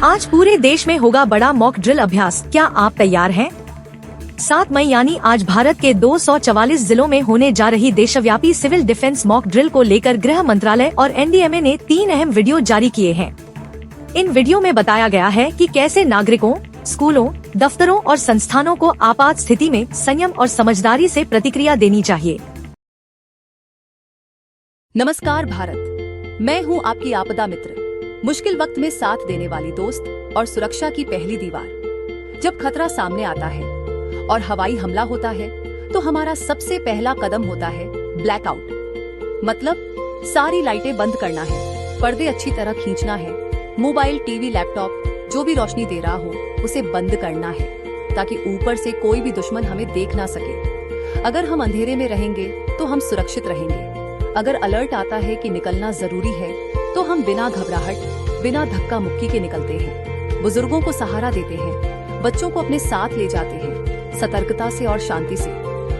आज पूरे देश में होगा बड़ा मॉक ड्रिल अभ्यास। क्या आप तैयार हैं? 7 मई यानी आज भारत के 244 जिलों में होने जा रही देशव्यापी सिविल डिफेंस मॉक ड्रिल को लेकर गृह मंत्रालय और एनडीएमए ने 3 अहम वीडियो जारी किए हैं। इन वीडियो में बताया गया है कि कैसे नागरिकों, स्कूलों, दफ्तरों और संस्थानों को आपात स्थिति में संयम और समझदारी से प्रतिक्रिया देनी चाहिए। नमस्कार भारत, मैं हूं आपकी आपदा मित्र, मुश्किल वक्त में साथ देने वाली दोस्त और सुरक्षा की पहली दीवार। जब खतरा सामने आता है और हवाई हमला होता है तो हमारा सबसे पहला कदम होता है ब्लैकआउट। मतलब सारी लाइटें बंद करना है, पर्दे अच्छी तरह खींचना है, मोबाइल, टीवी, लैपटॉप जो भी रोशनी दे रहा हो उसे बंद करना है ताकि ऊपर से कोई भी दुश्मन हमें देख ना सके। अगर हम अंधेरे में रहेंगे तो हम सुरक्षित रहेंगे। अगर अलर्ट आता है कि निकलना जरूरी है तो हम बिना घबराहट, बिना धक्का मुक्की के निकलते हैं। बुजुर्गों को सहारा देते हैं, बच्चों को अपने साथ ले जाते हैं। सतर्कता से और शांति से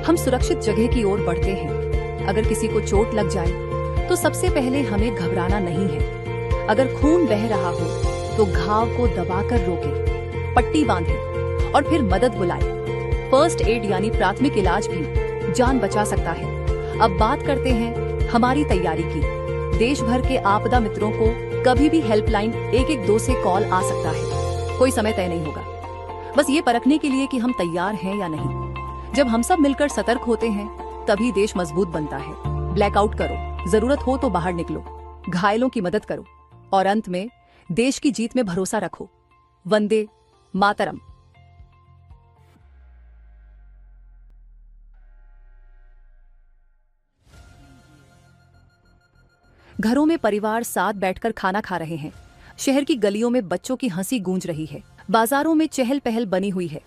हम सुरक्षित जगह की ओर बढ़ते हैं। अगर किसी को चोट लग जाए तो सबसे पहले हमें घबराना नहीं है। अगर खून बह रहा हो तो घाव को दबाकर रोकें, पट्टी बांधें और फिर मदद बुलाएं। फर्स्ट एड यानी प्राथमिक इलाज भी जान बचा सकता है। अब बात करते हैं हमारी तैयारी की। देश भर के आपदा मित्रों को कभी भी हेल्पलाइन 112 से कॉल आ सकता है। कोई समय तय नहीं होगा, बस ये परखने के लिए कि हम तैयार हैं या नहीं। जब हम सब मिलकर सतर्क होते हैं तभी देश मजबूत बनता है। ब्लैकआउट करो, जरूरत हो तो बाहर निकलो, घायलों की मदद करो और अंत में देश की जीत में भरोसा रखो। वंदे मातरम। घरों में परिवार साथ बैठकर खाना खा रहे हैं। शहर की गलियों में बच्चों की हंसी गूंज रही है। बाजारों में चहल पहल बनी हुई है।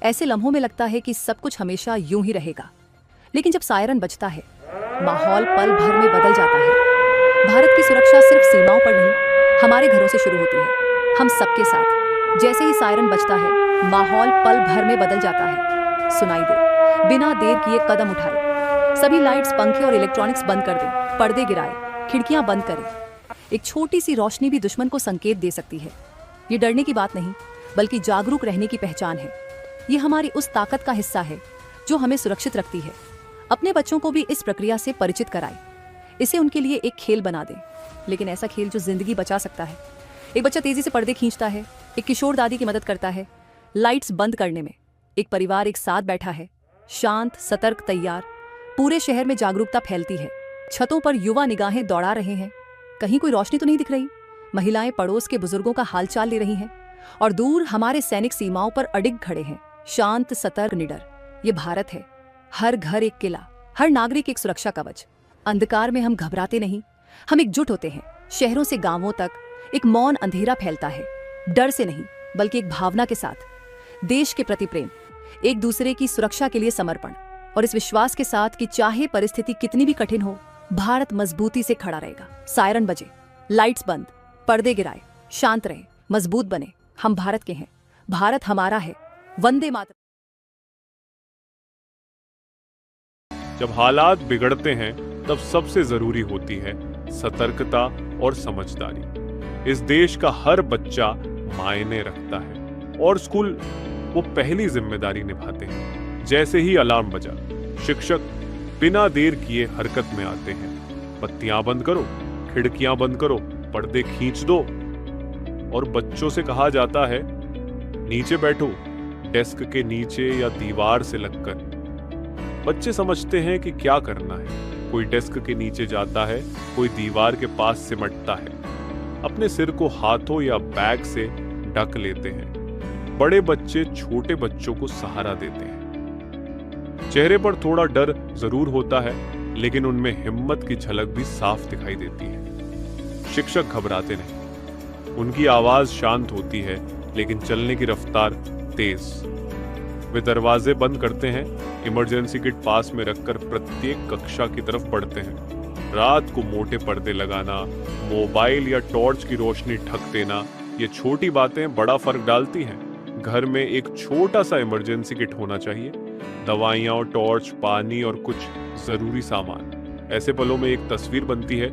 ऐसे लम्हों में लगता है कि सब कुछ हमेशा यूं ही रहेगा, लेकिन जब सायरन बजता है माहौल पल भर में बदल जाता है। भारत की सुरक्षा सिर्फ सीमाओं पर नहीं, हमारे घरों से शुरू होती है, हम सबके साथ। जैसे ही सायरन बजता है माहौल पल भर में बदल जाता है। सुनाई दे, बिना देर किए कदम उठाए, सभी लाइट्स, पंखे और इलेक्ट्रॉनिक्स बंद कर दें, पर्दे गिराएं, खिड़कियां बंद करें। एक छोटी सी रोशनी भी दुश्मन को संकेत दे सकती है। ये डरने की बात नहीं, बल्कि जागरूक रहने की पहचान है। ये हमारी उस ताकत का हिस्सा है जो हमें सुरक्षित रखती है। अपने बच्चों को भी इस प्रक्रिया से परिचित कराएं। इसे उनके लिए एक खेल बना दें, लेकिन ऐसा खेल जो जिंदगी बचा सकता है। एक बच्चा तेजी से पर्दे खींचता है, एक किशोर दादी की मदद करता है लाइट्स बंद करने में, एक परिवार एक साथ बैठा है, शांत, सतर्क, तैयार। पूरे शहर में जागरूकता फैलती है। छतों पर युवा निगाहें दौड़ा रहे हैं, कहीं कोई रोशनी तो नहीं दिख रही। महिलाएं पड़ोस के बुजुर्गों का हालचाल ले रही हैं और दूर हमारे सैनिक सीमाओं पर अडिग खड़े हैं, शांत, सतर्क, निडर। ये भारत है, हर घर एक किला, हर नागरिक एक सुरक्षा कवच। अंधकार में हम घबराते नहीं, हम एकजुट होते हैं। शहरों से गांवों तक एक मौन अंधेरा फैलता है, डर से नहीं बल्कि एक भावना के साथ। देश के प्रति प्रेम, एक दूसरे की सुरक्षा के लिए समर्पण और इस विश्वास के साथ कि चाहे परिस्थिति कितनी भी कठिन हो, भारत मजबूती से खड़ा रहेगा। सायरन बजे, लाइट्स बंद, पर्दे गिराए, शांत रहे, मजबूत बने। हम भारत के हैं, भारत हमारा है। वंदे मातरम। जब हालात बिगड़ते हैं तब सबसे जरूरी होती है सतर्कता और समझदारी। इस देश का हर बच्चा मायने रखता है और स्कूल वो पहली जिम्मेदारी निभाते हैं। जैसे ही अलार्म बजा, शिक्षक बिना देर किए हरकत में आते हैं। बत्तियां बंद करो, खिड़कियां बंद करो, पर्दे खींच दो और बच्चों से कहा जाता है नीचे बैठो, डेस्क के नीचे या दीवार से लगकर। बच्चे समझते हैं कि क्या करना है। कोई डेस्क के नीचे जाता है, कोई दीवार के पास सिमटता है, अपने सिर को हाथों या बैग से ढक लेते हैं। बड़े बच्चे छोटे बच्चों को सहारा देते हैं। चेहरे पर थोड़ा डर जरूर होता है, लेकिन उनमें हिम्मत की झलक भी साफ दिखाई देती है। शिक्षक घबराते नहीं, उनकी आवाज शांत होती है, लेकिन चलने की रफ्तार तेज। वे दरवाजे बंद करते हैं, इमरजेंसी किट पास में रखकर प्रत्येक कक्षा की तरफ बढ़ते हैं। रात को मोटे पर्दे लगाना, मोबाइल या टॉर्च की रोशनी ढक देना, ये छोटी बातें बड़ा फर्क डालती हैं। घर में एक छोटा सा इमरजेंसी किट होना चाहिए, दवाइयाँ, टॉर्च, पानी और कुछ जरूरी सामान। ऐसे पलों में एक तस्वीर बनती है,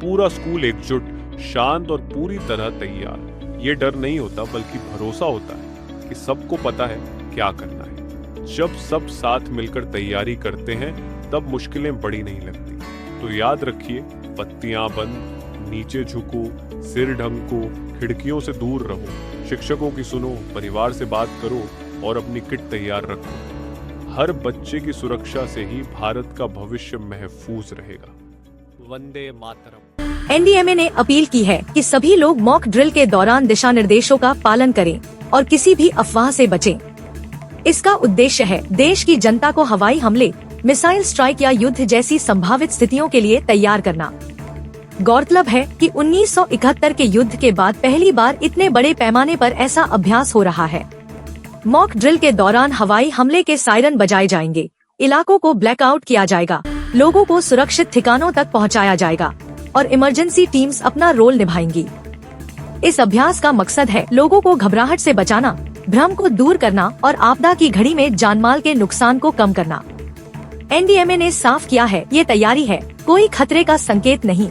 पूरा स्कूल एकजुट, शांत और पूरी तरह तैयार। ये डर नहीं होता बल्कि भरोसा होता है कि सबको पता है क्या करना है। जब सब साथ मिलकर तैयारी करते हैं तब मुश्किलें बड़ी नहीं लगती। तो याद रखिए, बत्तियां बंद, नीचे झुको, सिर ढंको, खिड़कियों से दूर रहो, शिक्षकों की सुनो, परिवार से बात करो और अपनी किट तैयार रखो। हर बच्चे की सुरक्षा से ही भारत का भविष्य महफूज रहेगा। वंदे मातरम। एनडीएमए ने अपील की है कि सभी लोग मॉक ड्रिल के दौरान दिशा निर्देशों का पालन करें और किसी भी अफवाह से बचें। इसका उद्देश्य है देश की जनता को हवाई हमले, मिसाइल स्ट्राइक या युद्ध जैसी संभावित स्थितियों के लिए तैयार करना। गौरतलब है कि 1971 के युद्ध के बाद पहली बार इतने बड़े पैमाने पर ऐसा अभ्यास हो रहा है। मॉक ड्रिल के दौरान हवाई हमले के सायरन बजाए जाएंगे, इलाकों को ब्लैकआउट किया जाएगा, लोगों को सुरक्षित ठिकानों तक पहुंचाया जाएगा और इमरजेंसी टीम्स अपना रोल निभाएंगी। इस अभ्यास का मकसद है लोगों को घबराहट से बचाना, भ्रम को दूर करना और आपदा की घड़ी में जानमाल के नुकसान को कम करना। एनडीएमए ने साफ किया है, ये तैयारी है, कोई खतरे का संकेत नहीं।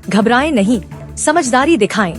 घबराएं नहीं, समझदारी दिखाएं।